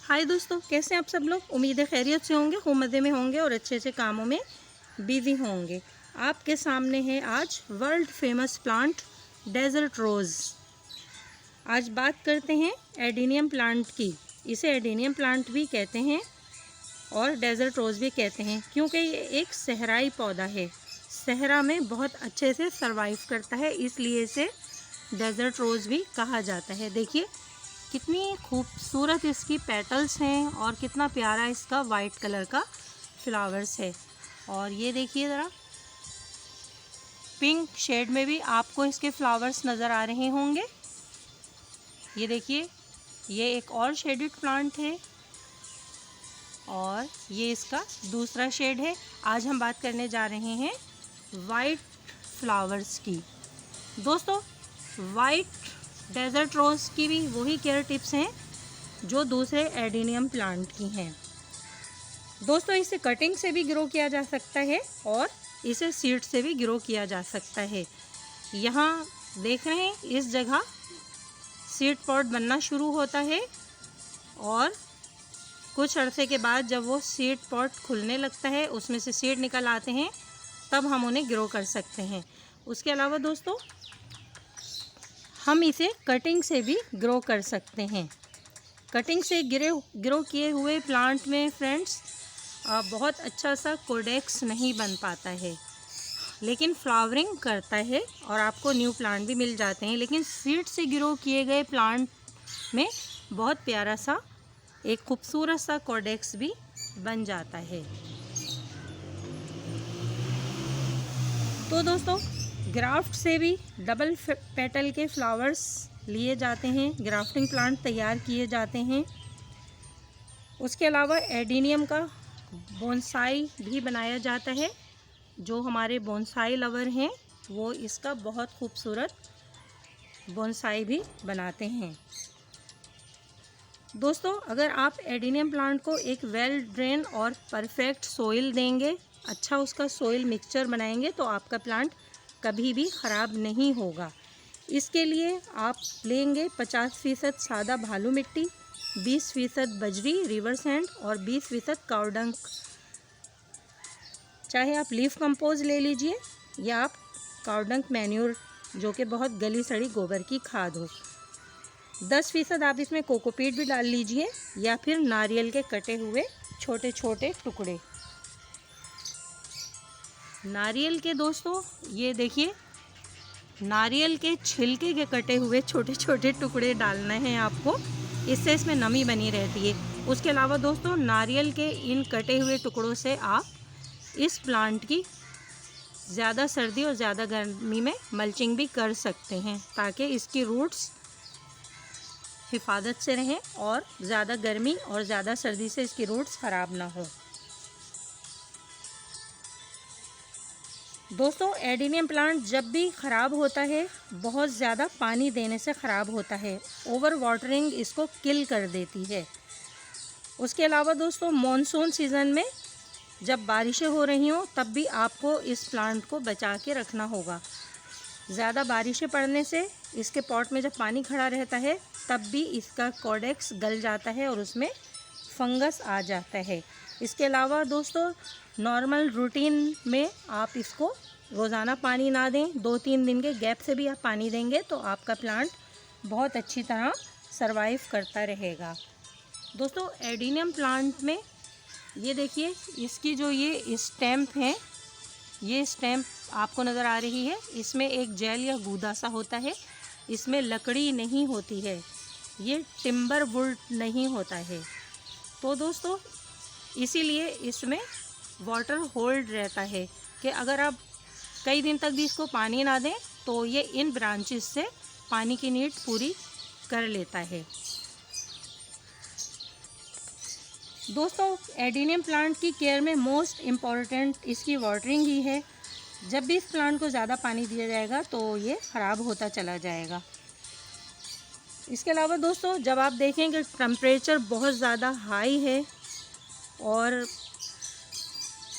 हाय दोस्तों, कैसे हैं आप सब लोग। उम्मीद है खैरियत से होंगे, खूब मज़े में होंगे और अच्छे अच्छे कामों में बिजी होंगे। आपके सामने है आज वर्ल्ड फेमस प्लांट डेजर्ट रोज़। आज बात करते हैं एडेनियम प्लांट की। इसे एडेनियम प्लांट भी कहते हैं और डेजर्ट रोज़ भी कहते हैं, क्योंकि ये एक सहराई पौधा है। सहरा में बहुत अच्छे से सरवाइव करता है, इसलिए इसे डेजर्ट रोज़ भी कहा जाता है। देखिए कितनी खूबसूरत इसकी पेटल्स हैं और कितना प्यारा इसका वाइट कलर का फ्लावर्स है। और ये देखिए ज़रा, पिंक शेड में भी आपको इसके फ्लावर्स नज़र आ रहे होंगे। ये देखिए, ये एक और शेडेड प्लांट है और ये इसका दूसरा शेड है। आज हम बात करने जा रहे हैं वाइट फ्लावर्स की। दोस्तों, वाइट डेजर्ट रोज़ की भी वही केयर टिप्स हैं जो दूसरे एडेनियम प्लांट की हैं। दोस्तों, इसे कटिंग से भी ग्रो किया जा सकता है और इसे सीड से भी ग्रो किया जा सकता है। यहाँ देख रहे हैं, इस जगह सीड पॉट बनना शुरू होता है और कुछ अरसे के बाद जब वो सीड पॉट खुलने लगता है, उसमें से सीड निकल आते हैं, तब हम उन्हें ग्रो कर सकते हैं। उसके अलावा दोस्तों, हम इसे कटिंग से भी ग्रो कर सकते हैं। कटिंग से ग्रो किए हुए प्लांट में फ्रेंड्स बहुत अच्छा सा कोडेक्स नहीं बन पाता है, लेकिन फ्लावरिंग करता है और आपको न्यू प्लांट भी मिल जाते हैं। लेकिन सीड से ग्रो किए गए प्लांट में बहुत प्यारा सा एक खूबसूरत सा कोडेक्स भी बन जाता है। तो दोस्तों, ग्राफ्ट से भी डबल पेटल के फ्लावर्स लिए जाते हैं, ग्राफ्टिंग प्लांट तैयार किए जाते हैं। उसके अलावा एडेनियम का बोनसाई भी बनाया जाता है। जो हमारे बोनसाई लवर हैं वो इसका बहुत खूबसूरत बोनसाई भी बनाते हैं। दोस्तों, अगर आप एडेनियम प्लांट को एक वेल ड्रेन और परफेक्ट सोइल देंगे, अच्छा उसका सोइल मिक्सचर बनाएंगे, तो आपका प्लांट कभी भी ख़राब नहीं होगा। इसके लिए आप लेंगे 50% सादा भालू मिट्टी, 20% बजरी रिवर सैंड और 20% कावडंक। चाहे आप लीफ कंपोज ले लीजिए या आप कावडंक मैन्यूर, जो कि बहुत गली सड़ी गोबर की खाद हो। 10% आप इसमें कोकोपीट भी डाल लीजिए या फिर नारियल के कटे हुए छोटे छोटे टुकड़े। नारियल के दोस्तों, ये देखिए, नारियल के छिलके के कटे हुए छोटे छोटे टुकड़े डालना है आपको, इससे इसमें नमी बनी रहती है। उसके अलावा दोस्तों, नारियल के इन कटे हुए टुकड़ों से आप इस प्लांट की ज़्यादा सर्दी और ज़्यादा गर्मी में मल्चिंग भी कर सकते हैं, ताकि इसकी रूट्स हिफाजत से रहें और ज़्यादा गर्मी और ज़्यादा सर्दी से इसकी रूट्स ख़राब ना हो। दोस्तों, एडेनियम प्लांट जब भी ख़राब होता है, बहुत ज़्यादा पानी देने से ख़राब होता है। ओवर वाटरिंग इसको किल कर देती है। उसके अलावा दोस्तों, मॉनसून सीज़न में जब बारिशें हो रही हों, तब भी आपको इस प्लांट को बचा के रखना होगा। ज़्यादा बारिशें पड़ने से इसके पॉट में जब पानी खड़ा रहता है, तब भी इसका कोडेक्स गल जाता है और उसमें फंगस आ जाता है। इसके अलावा दोस्तों, नॉर्मल रूटीन में आप इसको रोज़ाना पानी ना दें, 2-3 दिन के गैप से भी आप पानी देंगे तो आपका प्लांट बहुत अच्छी तरह सरवाइव करता रहेगा। दोस्तों, एडेनियम प्लांट में ये देखिए, इसकी जो ये स्टेम्प है, ये स्टेम्प आपको नज़र आ रही है, इसमें एक जेल या गूदा सा होता है। इसमें लकड़ी नहीं होती है, ये टिम्बर वुड नहीं होता है। तो दोस्तों, इसीलिए इसमें वाटर होल्ड रहता है कि अगर आप कई दिन तक भी इसको पानी ना दें, तो ये इन ब्रांचेस से पानी की नीड पूरी कर लेता है। दोस्तों, एडेनियम प्लांट की केयर में मोस्ट इम्पॉर्टेंट इसकी वाटरिंग ही है। जब भी इस प्लांट को ज़्यादा पानी दिया जाएगा तो ये ख़राब होता चला जाएगा। इसके अलावा दोस्तों, जब आप देखें कि टेम्परेचर बहुत ज़्यादा हाई है और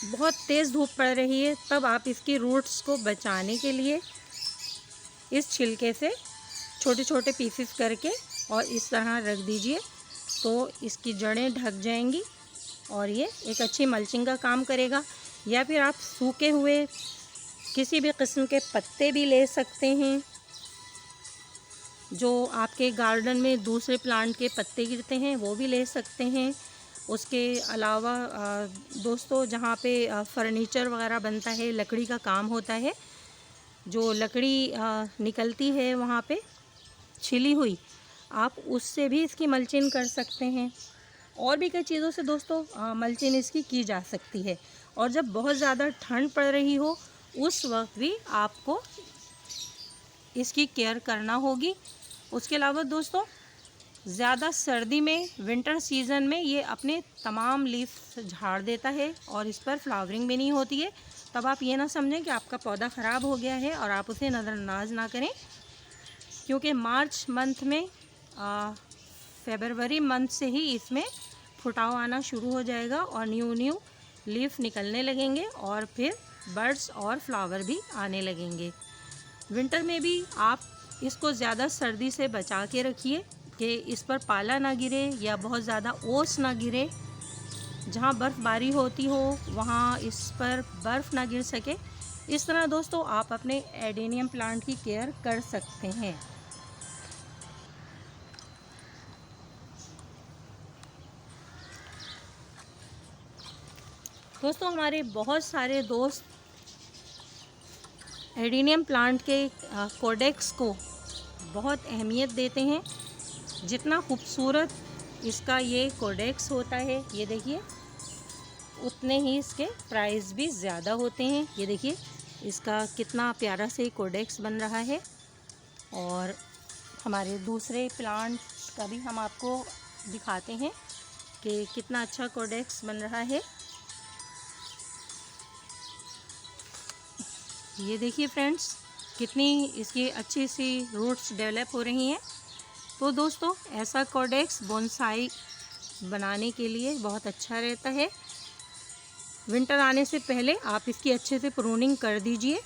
बहुत तेज़ धूप पड़ रही है, तब आप इसकी रूट्स को बचाने के लिए इस छिलके से छोटे छोटे पीसेस करके और इस तरह रख दीजिए तो इसकी जड़ें ढक जाएंगी और ये एक अच्छी मल्चिंग का काम करेगा। या फिर आप सूखे हुए किसी भी किस्म के पत्ते भी ले सकते हैं, जो आपके गार्डन में दूसरे प्लांट के पत्ते गिरते हैं वो भी ले सकते हैं। उसके अलावा दोस्तों जहाँ पे फर्नीचर वगैरह बनता है, लकड़ी का काम होता है, जो लकड़ी निकलती है वहाँ पे छिली हुई, आप उससे भी इसकी मल्चिंग कर सकते हैं। और भी कई चीज़ों से दोस्तों मल्चिंग इसकी की जा सकती है। और जब बहुत ज़्यादा ठंड पड़ रही हो उस वक्त भी आपको इसकी केयर करना होगी। उसके अलावा दोस्तों ज़्यादा सर्दी में, विंटर सीज़न में ये अपने तमाम लीफ झाड़ देता है और इस पर फ्लावरिंग भी नहीं होती है। तब आप ये ना समझें कि आपका पौधा ख़राब हो गया है और आप उसे नज़रअंदाज ना करें, क्योंकि मार्च मंथ में फरवरी मंथ से ही इसमें फुटाव आना शुरू हो जाएगा और न्यू लीफ निकलने लगेंगे और फिर बर्ड्स और फ्लावर भी आने लगेंगे। विंटर में भी आप इसको ज़्यादा सर्दी से बचा के रखिए कि इस पर पाला ना गिरे या बहुत ज़्यादा ओस ना गिरे। जहाँ बर्फ़बारी होती हो वहाँ इस पर बर्फ़ ना गिर सके। इस तरह दोस्तों आप अपने एडेनियम प्लांट की केयर कर सकते हैं। दोस्तों हमारे बहुत सारे दोस्त एडेनियम प्लांट के कोडेक्स को बहुत अहमियत देते हैं। जितना खूबसूरत इसका ये कोडेक्स होता है, ये देखिए, उतने ही इसके प्राइस भी ज़्यादा होते हैं। ये देखिए इसका कितना प्यारा से कोडेक्स बन रहा है। और हमारे दूसरे प्लांट का भी हम आपको दिखाते हैं कि कितना अच्छा कोडेक्स बन रहा है। ये देखिए फ्रेंड्स, कितनी इसकी अच्छी सी रूट्स डेवलप हो रही हैं। तो दोस्तों ऐसा कोडेक्स बोनसाई बनाने के लिए बहुत अच्छा रहता है। विंटर आने से पहले आप इसकी अच्छे से प्रूनिंग कर दीजिए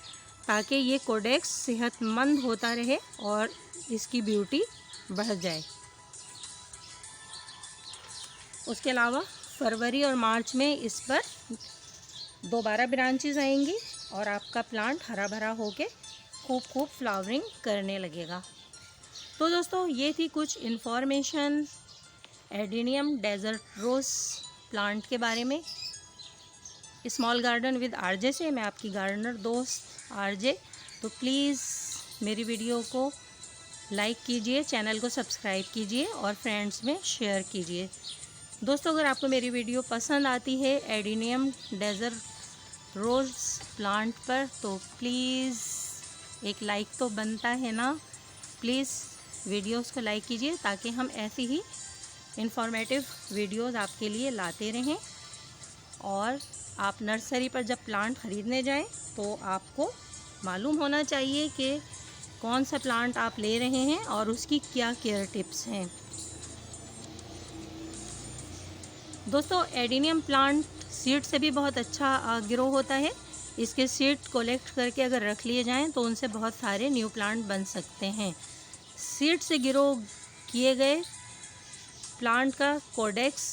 ताकि ये कोडेक्स सेहतमंद होता रहे और इसकी ब्यूटी बढ़ जाए। उसके अलावा फरवरी और मार्च में इस पर दोबारा ब्रांचेस आएंगी और आपका प्लांट हरा भरा होके खूब फ्लावरिंग करने लगेगा। तो दोस्तों ये थी कुछ information adenium desert rose plant के बारे में। स्मॉल गार्डन विद आरजे से मैं आपकी गार्डनर दोस्त आरजे। तो प्लीज़ मेरी वीडियो को लाइक कीजिए, चैनल को सब्सक्राइब कीजिए और फ्रेंड्स में शेयर कीजिए। दोस्तों अगर आपको मेरी वीडियो पसंद आती है एडेनियम डेजर्ट रोज़ प्लांट पर, तो प्लीज़ एक लाइक तो बनता है ना। प्लीज़ वीडियोस को लाइक कीजिए ताकि हम ऐसी ही इंफॉर्मेटिव वीडियोस आपके लिए लाते रहें। और आप नर्सरी पर जब प्लांट ख़रीदने जाएं तो आपको मालूम होना चाहिए कि कौन सा प्लांट आप ले रहे हैं और उसकी क्या केयर टिप्स हैं। दोस्तों एडेनियम प्लांट सीड से भी बहुत अच्छा ग्रो होता है। इसके सीड कलेक्ट करके अगर रख लिए जाएं तो उनसे बहुत सारे न्यू प्लांट बन सकते हैं। सीड से ग्रो किए गए प्लांट का कोडेक्स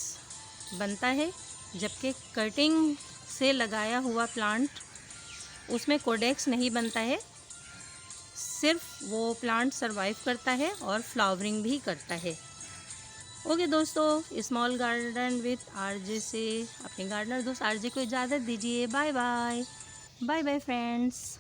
बनता है, जबकि कटिंग से लगाया हुआ प्लांट उसमें कोडेक्स नहीं बनता है। सिर्फ वो प्लांट सरवाइव करता है और फ्लावरिंग भी करता है। ओके दोस्तों, स्मॉल गार्डन विद आरजे से अपने गार्डनर दोस्त आरजे को इजाज़त दीजिए। Bye bye. Bye bye friends.